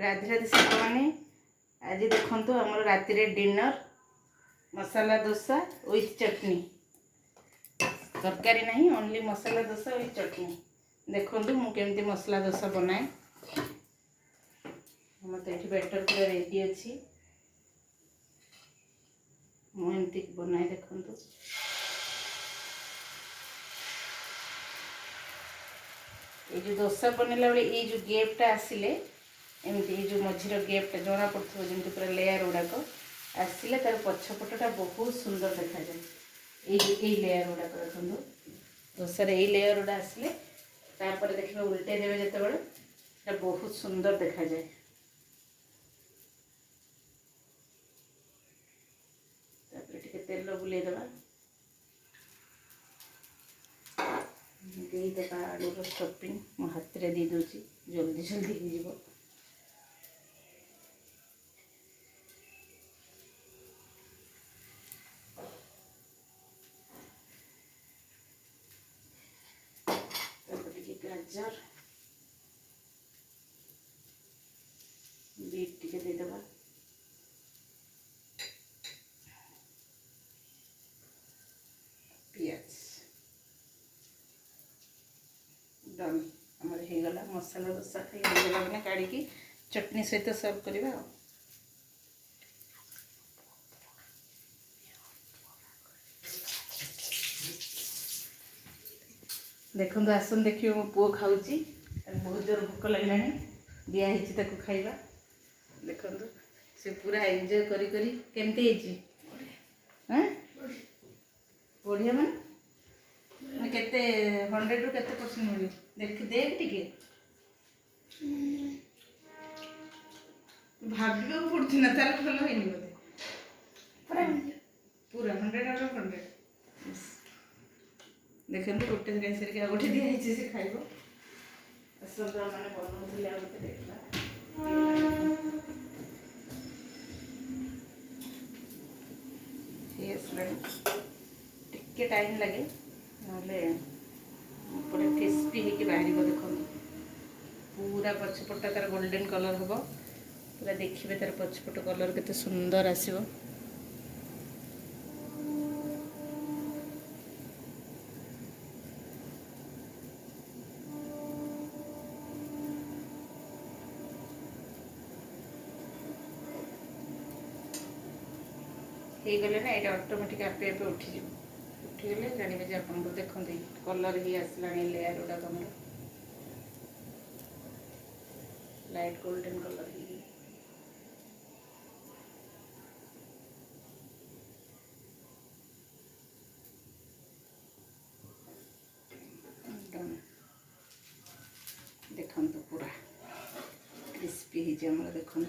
राधे राधे साथ मैंने आज देखो आम राति डिनर मसाला डोसा विथ चटनी तरकारी नहीं ओनली मसाला डोसा विथ चटनी देखो मुझे मसला डोसा बनाए मत ये बैटर पूरा रेडी अच्छी मुझे बनाए देखो ये जो डोसा बनला बेले ये जो गैपटा आसिले एमती जो मझीर गैपटा जना पड़ो जमी पूरा लेयर गुड़ाक आसिले तार पछपटा बहुत सुंदर देखा जाए ये लेयर गुड़ाक देखो डोसार ये लेयर गुड़ा आसिले तापर देखिए उल्टे देवे जिते बहुत सुंदर देखा जाए तेल बुले देवा देदेगा आलूर स्टफिंग मो हाथ में दे दूँ जल्दी जल्दी हो गाजर बीट टी देदेगा पियाज डन आमर होगला मसाला डोसा खाईगला मैंने काढ़ी चटनी सहित सर्व करवा देखो आसन देखिए मो पुओ खाऊँ बहुत जोर भोक लगे दिखाई खाइबा देखो से पूरा एंजॉय करी करी केमती हाँ बढ़िया मैंने केते 100 रु केते % मिले देख देख टिके भाविबा पड़थि ना तार भलो हेनी बोधे पूरा 100 देखो गोटे गैस गोटे दिखाई से खाइब आसत मैंने बनाऊे आ गए देखा टिके टाइम लगे ना पूरा क्रिस्पी होकर बाहर देखो पूरा पछपटा तार गोल्डन कलर हम पूरा देखिए तार पछपट कलर केते सुंदर आसीबो गले ना ये ऑटोमेटिक आपे आपे उठीगले जानवे जे आपको देखते कलर ही आसला लेयर गुड़ा कम लाइट गोल्डन कलर ही देखो पूरा क्रिस्पी हो देखो